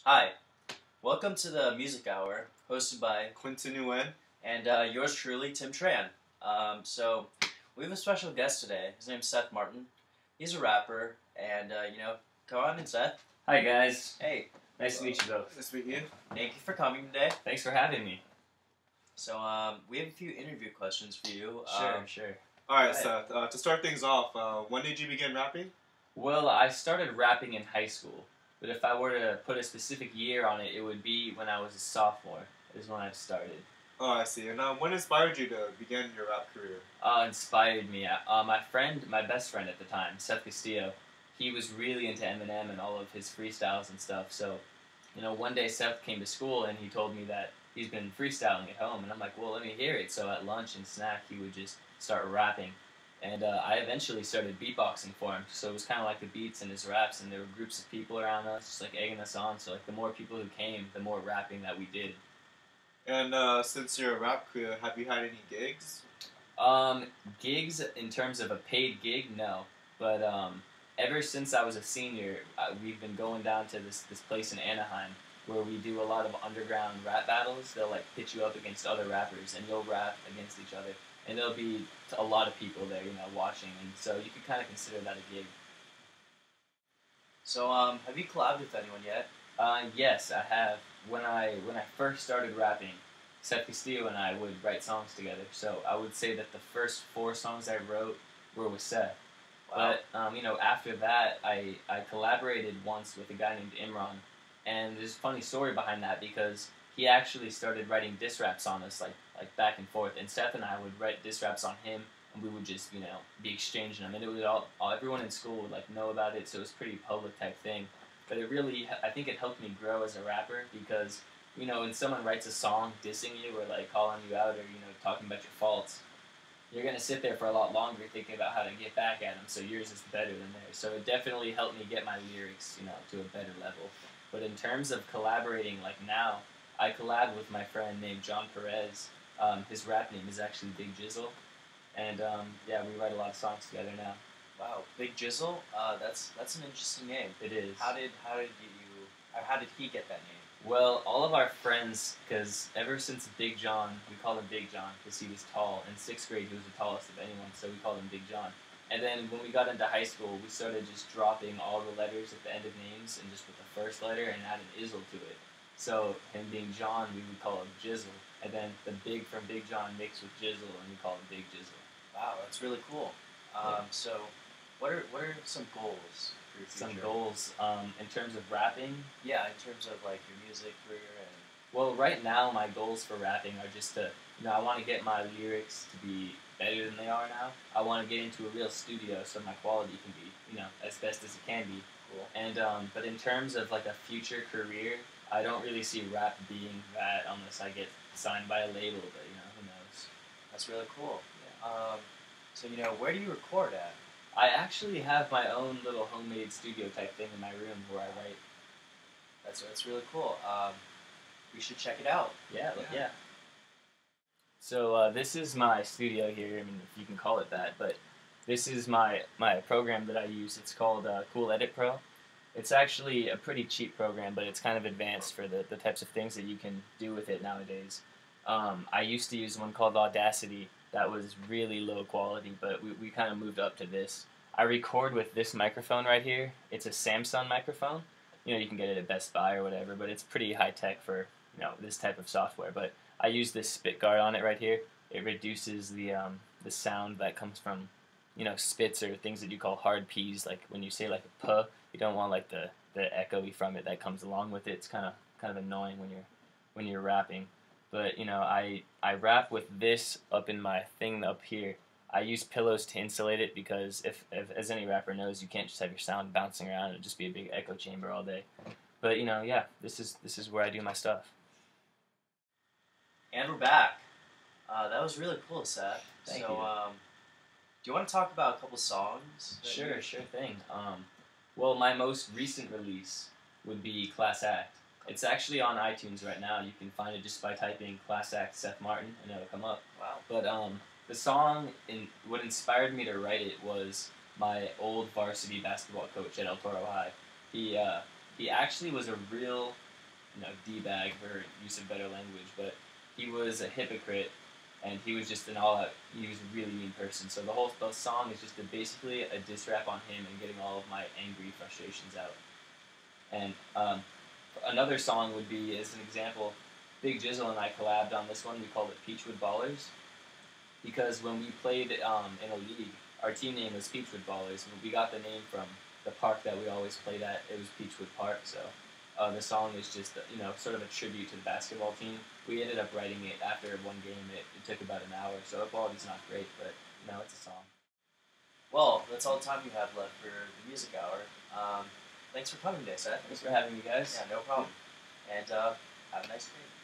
Hi, welcome to the Music Hour, hosted by Quinton Nguyen. and yours truly, Tim Tran. So we have a special guest today. His name's Seth Martin. He's a rapper, and go on in, Seth. Hi guys, Hey, nice to meet you both. Nice to meet you. thank you for coming today. Thanks for having me. So we have a few interview questions for you. Sure. All right, Right. Seth. To start things off, when did you begin rapping? Well, I started rapping in high school, but if I were to put a specific year on it, it would be when I was a sophomore. Is when I started. Oh, I see. And what inspired you to begin your rap career? Inspired me. My best friend at the time, Seth Castillo, he was really into Eminem and all of his freestyles and stuff. So, one day Seth came to school and he told me that he's been freestyling at home, and I'm like, well, let me hear it. So at lunch and snack, he would just start rapping. And I eventually started beatboxing for him, so it was kind of like the beats and his raps, and there were groups of people around us, just like egging us on. So like the more people who came, the more rapping that we did. And since you're a rap career, have you had any gigs? Gigs in terms of a paid gig, no. But ever since I was a senior, we've been going down to this place in Anaheim where we do a lot of underground rap battles. They'll like pitch you up against other rappers, and you'll rap against each other. And there'll be a lot of people there, watching, and so you could kind of consider that a gig. So have you collabed with anyone yet? Yes, I have. When I first started rapping, Seth Castillo and I would write songs together. So I would say that the first 4 songs I wrote were with Seth. Wow. But after that, I collaborated once with a guy named Imran, and there's a funny story behind that because he actually started writing diss raps on us like back and forth, and Seth and I would write diss raps on him, and we would just be exchanging them, and it would all everyone in school would like know about it, so it was a pretty public type thing. But it really, I think it helped me grow as a rapper because when someone writes a song dissing you or like calling you out or talking about your faults, you're gonna sit there for a lot longer thinking about how to get back at them. So yours is better than theirs. So it definitely helped me get my lyrics, to a better level. But in terms of collaborating, like now, I collab with my friend named John Perez. His rap name is actually Big Jizzle, and yeah, we write a lot of songs together now. Wow, Big Jizzle. That's an interesting name. It is. How did how did he get that name? Well, all of our friends, because ever since Big John, we called him Big John because he was tall. In 6th grade, he was the tallest of anyone, so we called him Big John. And then when we got into high school, we started just dropping all the letters at the end of names and just with the first letter and add an izzle to it. So him being John, we would call him Jizzle. And then the Big from Big John mixed with Jizzle, and we call him Big Jizzle. Wow, that's really cool. Yeah. So, what are some goals for your future? Some goals in terms of rapping. Yeah, in terms of like your music career and. Well, right now my goals for rapping are just to, I want to get my lyrics to be better than they are now. I want to get into a real studio so my quality can be, as best as it can be. Cool. And but in terms of like a future career, I don't really see rap being that unless I get signed by a label. But who knows? That's really cool. Yeah. So where do you record at? I actually have my own little homemade studio type thing in my room where I write. That's really cool. We should check it out. Yeah. So this is my studio here. I mean, if you can call it that, but this is my program that I use. It's called Cool Edit Pro. It's actually a pretty cheap program, but it's kind of advanced for the types of things that you can do with it nowadays. I used to use one called Audacity that was really low quality, but we kind of moved up to this. I record with this microphone right here. It's a Samsung microphone. You can get it at Best Buy or whatever, but it's pretty high tech for this type of software. But I use this spit guard on it right here. It reduces the sound that comes from spits or things that you call hard P's. Like when you say like a puh, you don't want like the echoey from it that comes along with it. It's kind of annoying when you're rapping. But I rap with this up in my thing up here. I use pillows to insulate it because if as any rapper knows, you can't just have your sound bouncing around and just be a big echo chamber all day. But yeah, this is where I do my stuff. And we're back. That was really cool, Seth. Thank so, you. Do you want to talk about a couple songs? Sure thing. Well, my most recent release would be Class Act. It's actually on iTunes right now. You can find it just by typing Class Act Seth Martin, and it'll come up. Wow. But the song, what inspired me to write it was my old varsity basketball coach at El Toro High. He actually was a real D-bag for use of better language, but he was a hypocrite, and he was just an all-out. He was a really mean person. So the song is just basically a diss rap on him and getting all of my angry frustrations out. And another song would be, as an example, Big Jizzle and I collabed on this one. We called it Peachwood Ballers, because when we played in a league, our team name was Peachwood Ballers, and we got the name from the park that we always played at. It was Peachwood Park, so the song is just sort of a tribute to the basketball team. We ended up writing it after one game. It took about an hour, so the quality's not great, but it's a song. Well, that's all the time we have left for the music hour. Thanks for coming today, Seth. Thanks for having me, guys. Yeah, no problem. And have a nice day.